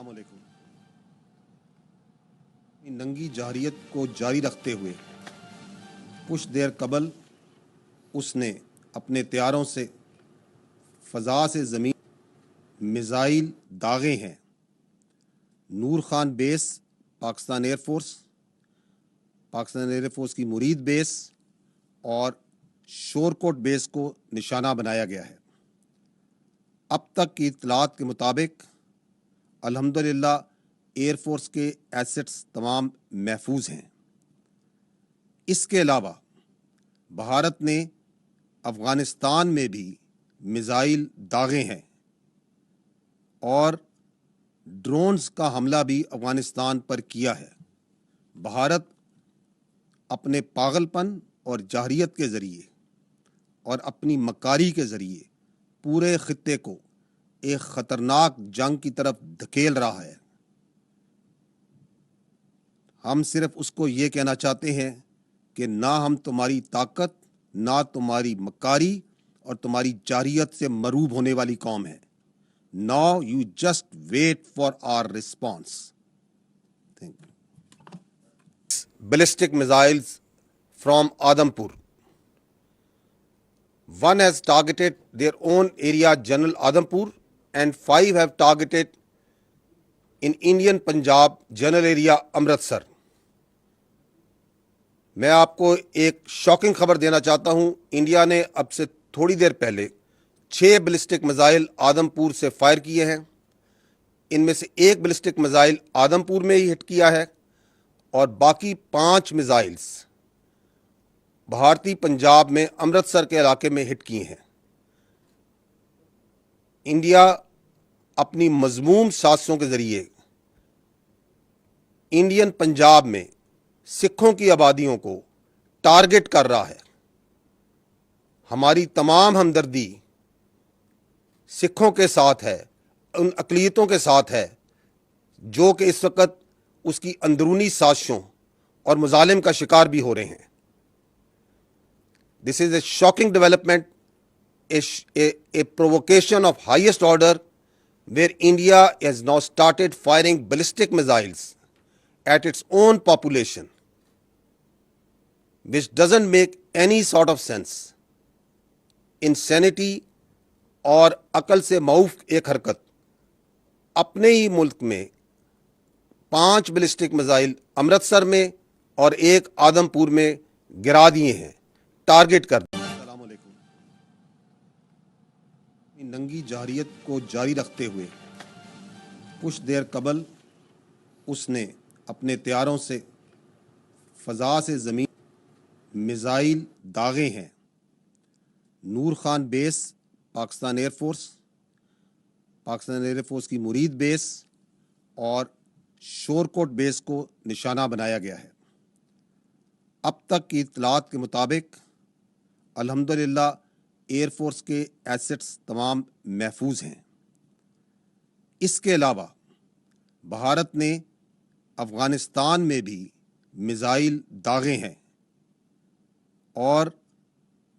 السلام علیکم. ننگی جارحیت کو جاری رکھتے ہوئے کچھ دیر قبل اس نے اپنے طیاروں سے فضا سے زمین میزائل داغے ہیں. نور خان بیس پاکستان ایئر فورس کی مرید بیس اور شورکوٹ بیس کو نشانہ بنایا گیا ہے. اب تک کی اطلاعات کے مطابق الحمدللہ ایئر فورس کے ایسٹس تمام محفوظ ہیں. اس کے علاوہ بھارت نے افغانستان میں بھی میزائل داغے ہیں اور ڈرونز کا حملہ بھی افغانستان پر کیا ہے. بھارت اپنے پاگل پن اور جارحیت کے ذریعے اور اپنی مکاری کے ذریعے پورے خطے کو ایک خطرناک جنگ کی طرف دھکیل رہا ہے. ہم صرف اس کو یہ کہنا چاہتے ہیں کہ نہ ہم تمہاری طاقت، نہ تمہاری مکاری اور تمہاری جارحیت سے مروب ہونے والی قوم ہے. Now you just wait for our response. Thank you. Ballistic missiles from Adampur. One has targeted their own area, General Adampur, and 5 have targeted in Indian Punjab, General area, Amritsar. میں آپ کو ایک شاکنگ خبر دینا چاہتا ہوں. India نے اب سے تھوڑی دیر پہلے 6 بلسٹک میزائل آدمپور سے فائر کیے ہیں. ان میں سے ایک بلسٹک میزائل آدمپور میں ہی ہٹ کیا ہے اور باقی 5 میزائلز بھارتی پنجاب میں امرتسر کے علاقے میں ہٹ کیے ہیں. انڈیا اپنی مذموم سازشوں کے ذریعے انڈین پنجاب میں سکھوں کی آبادیوں کو ٹارگٹ کر رہا ہے. ہماری تمام ہمدردی سکھوں کے ساتھ ہے، ان اقلیتوں کے ساتھ ہے جو کہ اس وقت اس کی اندرونی سازشوں اور مظالم کا شکار بھی ہو رہے ہیں. This is a shocking development, a provocation of highest order where India has now started firing ballistic missiles at its own population, which doesn't make any sort of sense. Insanity اور عقل سے معوف ایک حرکت. اپنے ہی ملک میں 5 بلسٹک میزائل امرتسر میں اور ایک آدمپور میں گرا دیے ہیں، ٹارگٹ کر دیا. السلام علیکم. ننگی جارحیت کو جاری رکھتے ہوئے کچھ دیر قبل اس نے اپنے طیاروں سے فضا سے زمین میزائل داغے ہیں. نور خان بیس پاکستان ایئر فورس کی مرید بیس اور شورکوٹ بیس کو نشانہ بنایا گیا ہے. اب تک کی اطلاعات کے مطابق الحمدللہ ایئر فورس کے ایسٹس تمام محفوظ ہیں. اس کے علاوہ بھارت نے افغانستان میں بھی میزائل داغے ہیں اور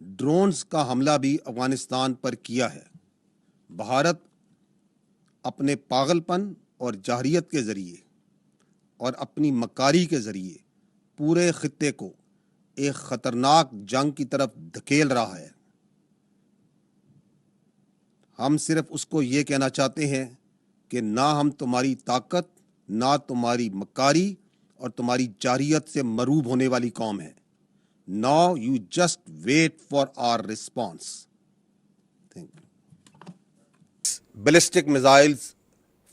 ڈرونز کا حملہ بھی افغانستان پر کیا ہے. بھارت اپنے پاگل پن اور جارحیت کے ذریعے اور اپنی مکاری کے ذریعے پورے خطے کو ایک خطرناک جنگ کی طرف دھکیل رہا ہے. ہم صرف اس کو یہ کہنا چاہتے ہیں کہ نہ ہم تمہاری طاقت، نہ تمہاری مکاری اور تمہاری جارحیت سے مروب ہونے والی قوم ہے. Now you just wait for our response. Thank you. Ballistic missiles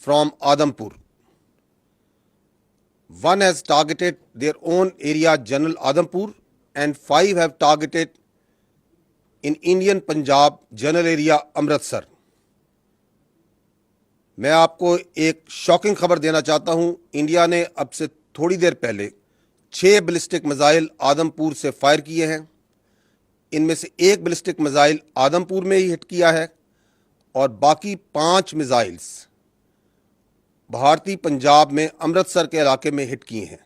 from Adampur. One has targeted their own area, General Adampur, and 5 have targeted in Indian Punjab, General area, Amritsar. میں آپ کو ایک شاکنگ خبر دینا چاہتا ہوں. India نے اب سے تھوڑی دیر پہلے 6 بلسٹک میزائل آدمپور سے فائر کیے ہیں. ان میں سے ایک بلسٹک میزائل آدمپور میں ہی ہٹ کیا ہے اور باقی 5 میزائلز بھارتی پنجاب میں امرتسر کے علاقے میں ہٹ کیے ہیں.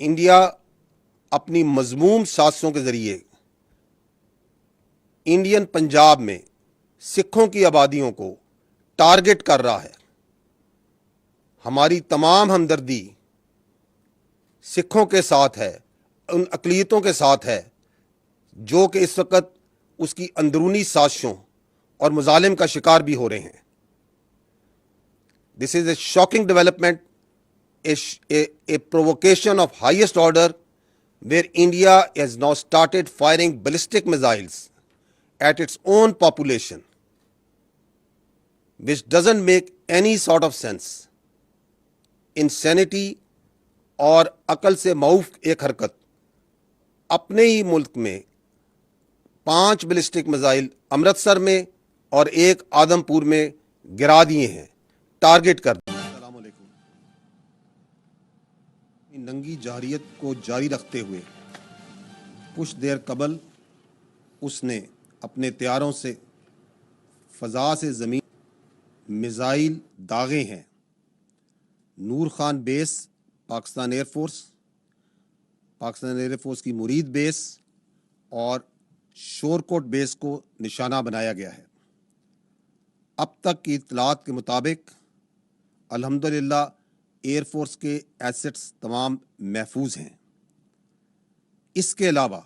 انڈیا اپنی مذموم سازشوں کے ذریعے انڈین پنجاب میں سکھوں کی آبادیوں کو ٹارگٹ کر رہا ہے. ہماری تمام ہمدردی سکھوں کے ساتھ ہے، ان اقلیتوں کے ساتھ ہے جو کہ اس وقت اس کی اندرونی سازشوں اور مظالم کا شکار بھی ہو رہے ہیں. This is a shocking development, a provocation of highest order, where India has now started firing ballistic missiles at its own population, which doesn't make any sort of sense. Insanity اور عقل سے معوف ایک حرکت. اپنے ہی ملک میں 5 بلسٹک میزائل امرتسر میں اور ایک آدمپور میں گرا دیے ہیں, ٹارگٹ کر دیا. السلام علیکم. ننگی جارحیت کو جاری رکھتے ہوئے کچھ دیر قبل اس نے اپنے طیاروں سے فضا سے زمین میزائل داغے ہیں. نور خان بیس پاکستان ایئر فورس کی مرید بیس اور شورکوٹ بیس کو نشانہ بنایا گیا ہے. اب تک کی اطلاعات کے مطابق الحمدللہ ایئر فورس کے ایسٹس تمام محفوظ ہیں. اس کے علاوہ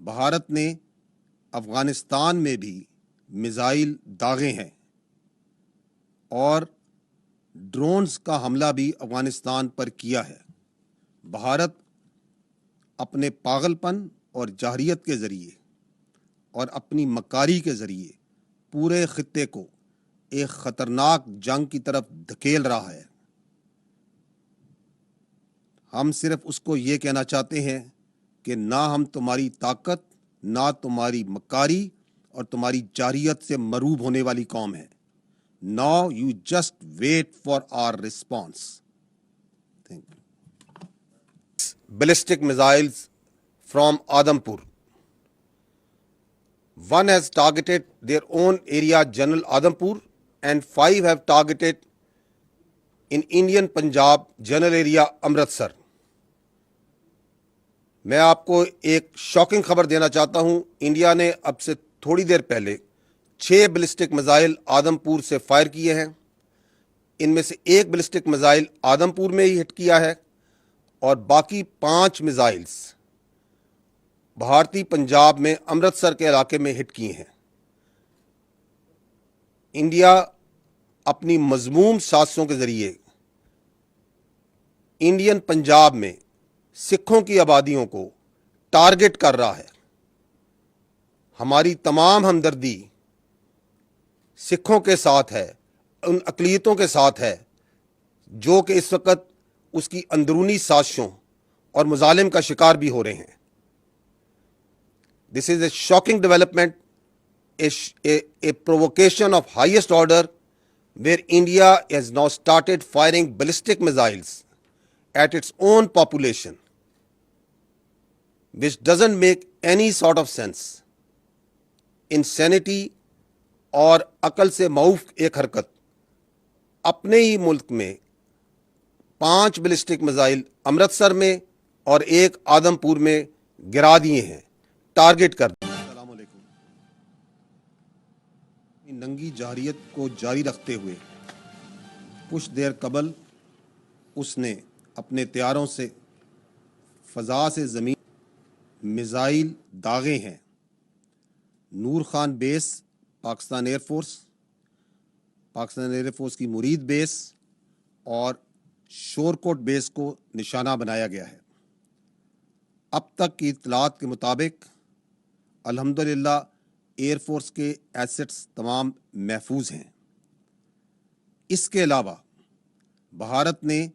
بھارت نے افغانستان میں بھی میزائل داغے ہیں اور ڈرونز کا حملہ بھی افغانستان پر کیا ہے. بھارت اپنے پاگل پن اور جارحیت کے ذریعے اور اپنی مکاری کے ذریعے پورے خطے کو ایک خطرناک جنگ کی طرف دھکیل رہا ہے. ہم صرف اس کو یہ کہنا چاہتے ہیں کہ نہ ہم تمہاری طاقت، نہ تمہاری مکاری اور تمہاری جارحیت سے مروب ہونے والی قوم ہے. Now you just wait for our response. Thank you. Ballistic missiles from Adampur. One has targeted their own area, General Adampur, and 5 have targeted in Indian Punjab, General area, Amritsar. میں آپ کو ایک شاکنگ خبر دینا چاہتا ہوں. India نے اب سے تھوڑی دیر پہلے 6 بلسٹک میزائل آدمپور سے فائر کیے ہیں. ان میں سے ایک بلسٹک میزائل آدمپور میں ہی ہٹ کیا ہے اور باقی 5 میزائلز بھارتی پنجاب میں امرتسر کے علاقے میں ہٹ کیے ہیں. انڈیا اپنی مذموم سازشوں کے ذریعے انڈین پنجاب میں سکھوں کی آبادیوں کو ٹارگٹ کر رہا ہے. ہماری تمام ہمدردی سکھوں کے ساتھ ہے, ان اقلیتوں کے ساتھ ہے جو کہ اس وقت اس کی اندرونی سازشوں اور مظالم کا شکار بھی ہو رہے ہیں. This is a shocking development, a provocation of highest order, where India has now started firing ballistic missiles at its own population, which doesn't make any sort of sense. Insanity اور عقل سے معوف ایک حرکت. اپنے ہی ملک میں 5 بلسٹک میزائل امرتسر میں اور ایک آدمپور میں گرا دیے ہیں, ٹارگٹ کر دیا. السلام علیکم. ننگی جارحیت کو جاری رکھتے ہوئے کچھ دیر قبل اس نے اپنے طیاروں سے فضا سے زمین میزائل داغے ہیں. نور خان بیس پاکستان ایئر فورس کی مرید بیس اور شورکوٹ بیس کو نشانہ بنایا گیا ہے. اب تک کی اطلاعات کے مطابق الحمدللہ ایئر فورس کے ایسٹس تمام محفوظ ہیں. اس کے علاوہ بھارت نے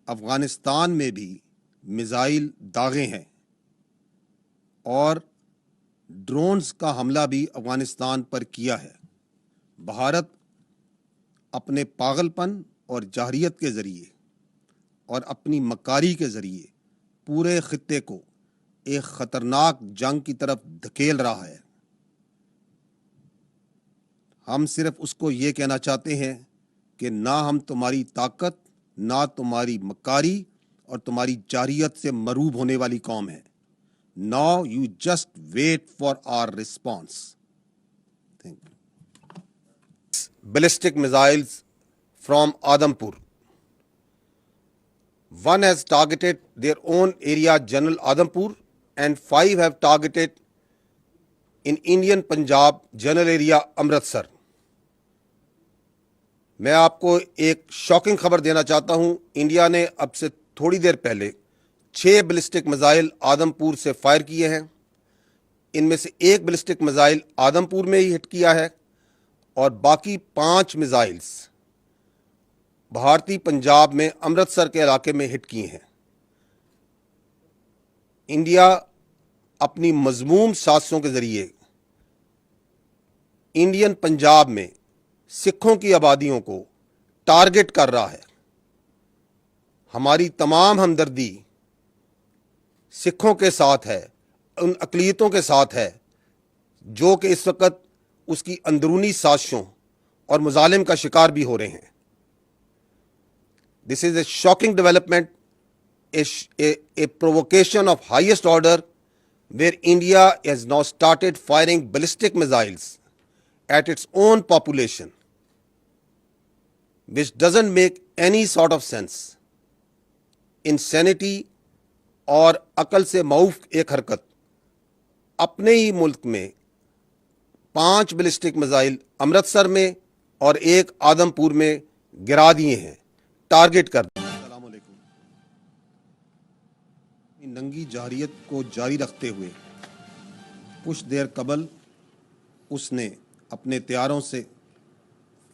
افغانستان میں بھی میزائل داغے ہیں اور ڈرونز کا حملہ بھی افغانستان پر کیا ہے. بھارت اپنے پاگل پن اور جارحیت کے ذریعے اور اپنی مکاری کے ذریعے پورے خطے کو ایک خطرناک جنگ کی طرف دھکیل رہا ہے. ہم صرف اس کو یہ کہنا چاہتے ہیں کہ نہ ہم تمہاری طاقت، نہ تمہاری مکاری اور تمہاری جارحیت سے مروب ہونے والی قوم ہے. Now you just wait for our response. Thank you. Ballistic missiles from Adampur. One has targeted their own area, General Adampur, and 5 have targeted in Indian Punjab, General area, Amritsar. میں آپ کو ایک شاکنگ خبر دینا چاہتا ہوں. India نے اب سے تھوڑی دیر پہلے 6 بلسٹک میزائل آدمپور سے فائر کیے ہیں. ان میں سے ایک بلسٹک میزائل آدمپور میں ہی ہٹ کیا ہے اور باقی 5 میزائلز بھارتی پنجاب میں امرتسر کے علاقے میں ہٹ کیے ہیں. انڈیا اپنی مذموم سازشوں کے ذریعے انڈین پنجاب میں سکھوں کی آبادیوں کو ٹارگٹ کر رہا ہے. ہماری تمام ہمدردی سکھوں کے ساتھ ہے, ان اقلیتوں کے ساتھ ہے جو کہ اس وقت اس کی اندرونی سازشوں اور مظالم کا شکار بھی ہو رہے ہیں. This is a shocking development, a provocation of highest order where India has now started firing ballistic missiles at its own population, which doesn't make any sort of sense. Insanity اور عقل سے معوف ایک حرکت. اپنے ہی ملک میں 5 بلسٹک میزائل امرتسر میں اور ایک آدمپور میں گرا دیے ہیں, ٹارگٹ کر دیا. السلام علیکم. ننگی جارحیت کو جاری رکھتے ہوئے کچھ دیر قبل اس نے اپنے طیاروں سے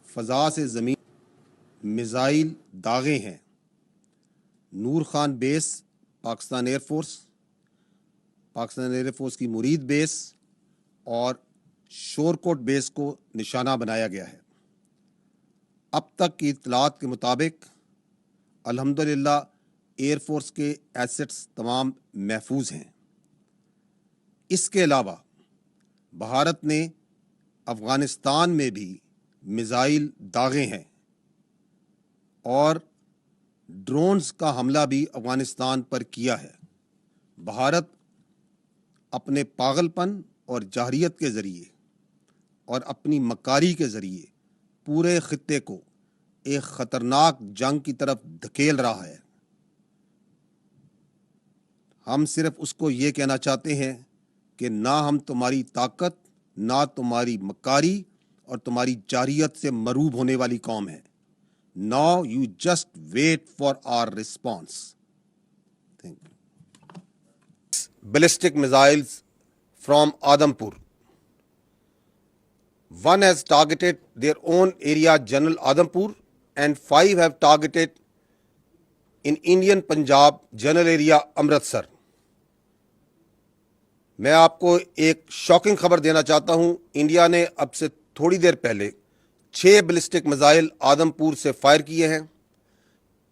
فضا سے زمین میزائل داغے ہیں. نور خان بیس پاکستان ایئر فورس کی مرید بیس اور شورکوٹ بیس کو نشانہ بنایا گیا ہے. اب تک کی اطلاعات کے مطابق الحمدللہ ایئر فورس کے ایسٹس تمام محفوظ ہیں. اس کے علاوہ بھارت نے افغانستان میں بھی میزائل داغے ہیں اور ڈرونز کا حملہ بھی افغانستان پر کیا ہے. بھارت اپنے پاگل پن اور جارحیت کے ذریعے اور اپنی مکاری کے ذریعے پورے خطے کو ایک خطرناک جنگ کی طرف دھکیل رہا ہے. ہم صرف اس کو یہ کہنا چاہتے ہیں کہ نہ ہم تمہاری طاقت, نہ تمہاری مکاری اور تمہاری جارحیت سے مروب ہونے والی قوم ہے. Now you just wait for our response. Thank you. Ballistic missiles from Adampur. One has targeted their own area, General Adampur, and 5 have targeted in Indian Punjab, General area, Amritsar. میں آپ کو ایک شاکنگ خبر دینا چاہتا ہوں. India نے اب سے تھوڑی دیر پہلے 6 بلسٹک میزائل آدمپور سے فائر کیے ہیں.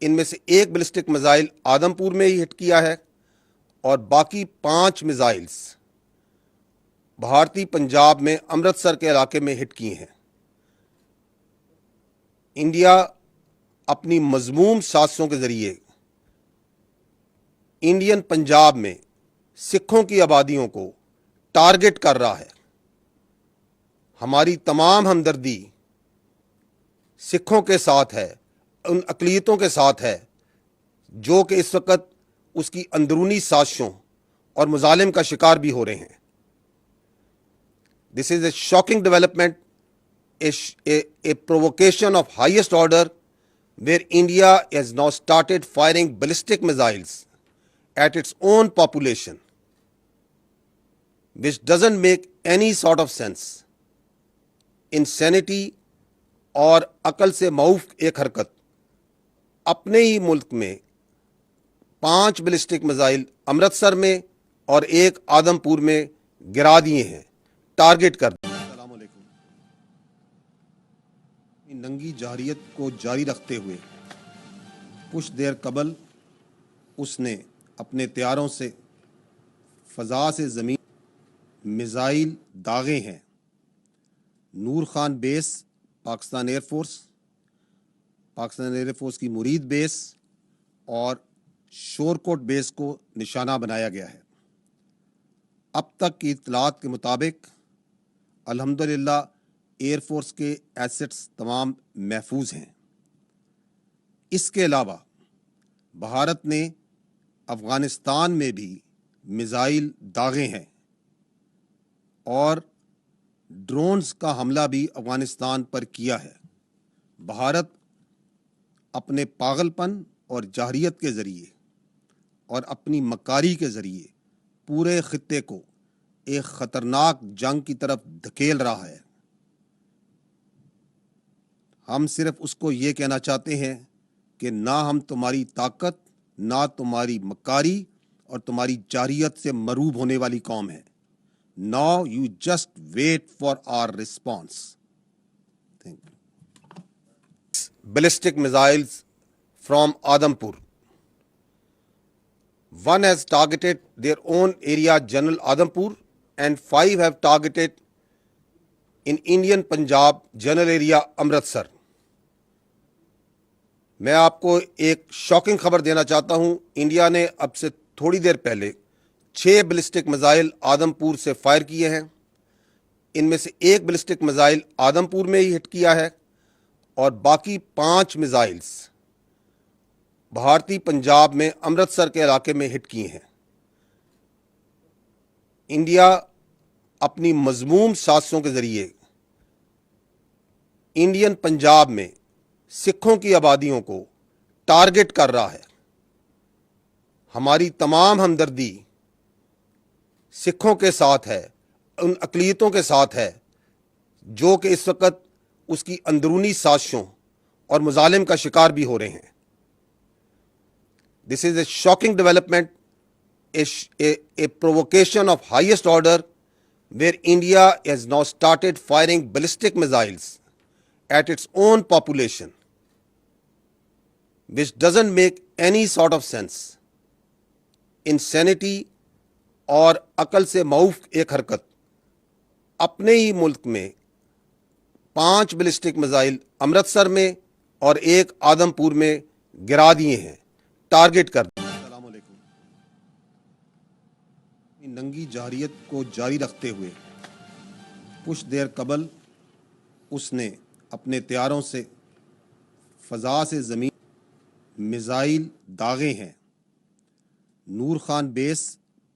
ان میں سے ایک بلسٹک میزائل آدمپور میں ہی ہٹ کیا ہے اور باقی 5 میزائلز بھارتی پنجاب میں امرتسر کے علاقے میں ہٹ کیے ہیں. انڈیا اپنی مذموم سازشوں کے ذریعے انڈین پنجاب میں سکھوں کی آبادیوں کو ٹارگٹ کر رہا ہے. ہماری تمام ہمدردی سکھوں کے ساتھ ہے, ان اقلیتوں کے ساتھ ہے جو کہ اس وقت اس کی اندرونی سازشوں اور مظالم کا شکار بھی ہو رہے ہیں. This is a shocking development, a provocation of highest order where India has now started firing ballistic missiles at its own population, which doesn't make any sort of sense. Insanity اور عقل سے معوف ایک حرکت. اپنے ہی ملک میں 5 بلسٹک میزائل امرتسر میں اور ایک آدمپور میں گرا دیے ہیں, ٹارگٹ کر دیا. السلام علیکم. ننگی جارحیت کو جاری رکھتے ہوئے کچھ دیر قبل اس نے اپنے طیاروں سے فضا سے زمین میزائل داغے ہیں. نور خان بیس پاکستان ایئر فورس کی مرید بیس اور شورکوٹ بیس کو نشانہ بنایا گیا ہے. اب تک کی اطلاعات کے مطابق الحمدللہ ایئر فورس کے ایسٹس تمام محفوظ ہیں. اس کے علاوہ بھارت نے افغانستان میں بھی میزائل داغے ہیں اور ڈرونز کا حملہ بھی افغانستان پر کیا ہے۔ بھارت اپنے پاگل پن اور جارحیت کے ذریعے اور اپنی مکاری کے ذریعے پورے خطے کو ایک خطرناک جنگ کی طرف دھکیل رہا ہے۔ ہم صرف اس کو یہ کہنا چاہتے ہیں کہ نہ ہم تمہاری طاقت، نہ تمہاری مکاری اور تمہاری جارحیت سے مروب ہونے والی قوم ہے۔ Now you just wait for our response. Thank you. Ballistic missiles from Adampur. One has targeted their own area, General Adampur, and 5 have targeted in Indian Punjab, General area, Amritsar. میں آپ کو ایک شاکنگ خبر دینا چاہتا ہوں۔ India نے اب سے تھوڑی دیر پہلے 6 بلسٹک میزائل آدمپور سے فائر کیے ہیں۔ ان میں سے ایک بلسٹک میزائل آدمپور میں ہی ہٹ کیا ہے اور باقی 5 میزائلز بھارتی پنجاب میں امرتسر کے علاقے میں ہٹ کیے ہیں۔ انڈیا اپنی مذموم سازشوں کے ذریعے انڈین پنجاب میں سکھوں کی آبادیوں کو ٹارگٹ کر رہا ہے۔ ہماری تمام ہمدردی سکھوں کے ساتھ ہے، ان اقلیتوں کے ساتھ ہے جو کہ اس وقت اس کی اندرونی سازشوں اور مظالم کا شکار بھی ہو رہے ہیں۔ This is a shocking development, a provocation of highest order where India has now started firing ballistic missiles at its own population, which doesn't make any sort of sense. Insanity اور عقل سے معوف ایک حرکت۔ اپنے ہی ملک میں 5 بلسٹک میزائل امرتسر میں اور ایک آدمپور میں گرا دیے ہیں، ٹارگٹ کر دیا۔ السلام علیکم۔ ننگی جارحیت کو جاری رکھتے ہوئے کچھ دیر قبل اس نے اپنے طیاروں سے فضا سے زمین میزائل داغے ہیں۔ نور خان بیس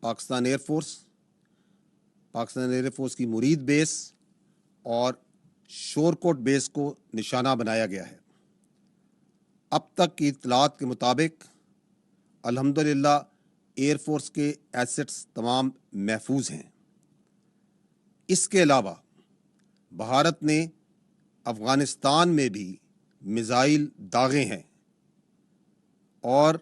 پاکستان ایئر فورس کی مرید بیس اور شورکوٹ بیس کو نشانہ بنایا گیا ہے۔ اب تک کی اطلاعات کے مطابق الحمدللہ ایئر فورس کے ایسٹس تمام محفوظ ہیں۔ اس کے علاوہ بھارت نے افغانستان میں بھی میزائل داغے ہیں اور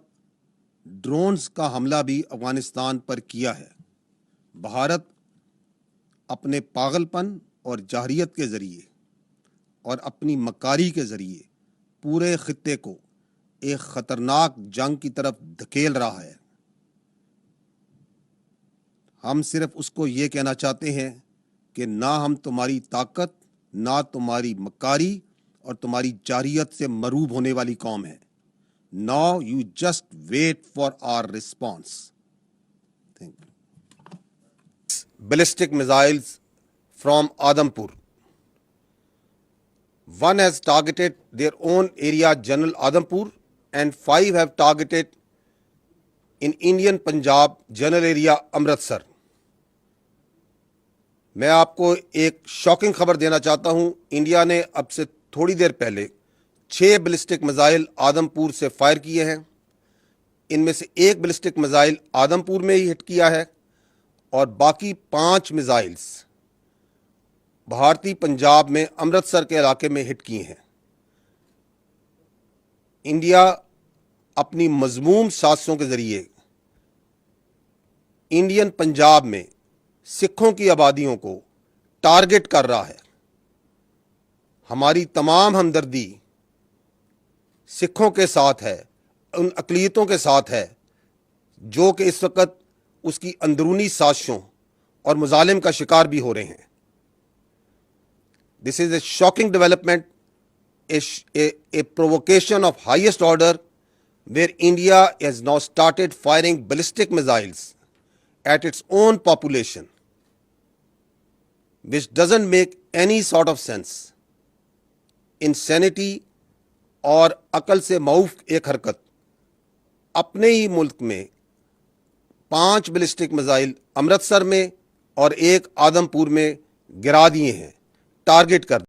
ڈرونز کا حملہ بھی افغانستان پر کیا ہے۔ بھارت اپنے پاگل پن اور جارحیت کے ذریعے اور اپنی مکاری کے ذریعے پورے خطے کو ایک خطرناک جنگ کی طرف دھکیل رہا ہے۔ ہم صرف اس کو یہ کہنا چاہتے ہیں کہ نہ ہم تمہاری طاقت، نہ تمہاری مکاری اور تمہاری جارحیت سے مروب ہونے والی قوم ہے۔ Now you just wait for our response. Thank you. Ballistic missiles from Adampur. One has targeted their own area, General Adampur, and 5 have targeted in Indian Punjab, General area, Amritsar. میں آپ کو ایک شاکنگ خبر دینا چاہتا ہوں۔ India نے اب سے تھوڑی دیر پہلے 6 بلسٹک میزائل آدمپور سے فائر کیے ہیں۔ ان میں سے ایک بلسٹک میزائل آدمپور میں ہی ہٹ کیا ہے اور باقی 5 میزائلز بھارتی پنجاب میں امرتسر کے علاقے میں ہٹ کیے ہیں۔ انڈیا اپنی مذموم سازشوں کے ذریعے انڈین پنجاب میں سکھوں کی آبادیوں کو ٹارگٹ کر رہا ہے۔ ہماری تمام ہمدردی سکھوں کے ساتھ ہے، ان اقلیتوں کے ساتھ ہے جو کہ اس وقت اس کی اندرونی سازشوں اور مظالم کا شکار بھی ہو رہے ہیں۔ This is a shocking development, a provocation of highest order where India has now started firing ballistic missiles at its own population, which doesn't make any sort of sense. Insanity اور عقل سے معوف ایک حرکت۔ اپنے ہی ملک میں 5 بیلسٹک میزائل امرتسر میں اور ایک آدم پور میں گرا دیے ہیں، ٹارگٹ کر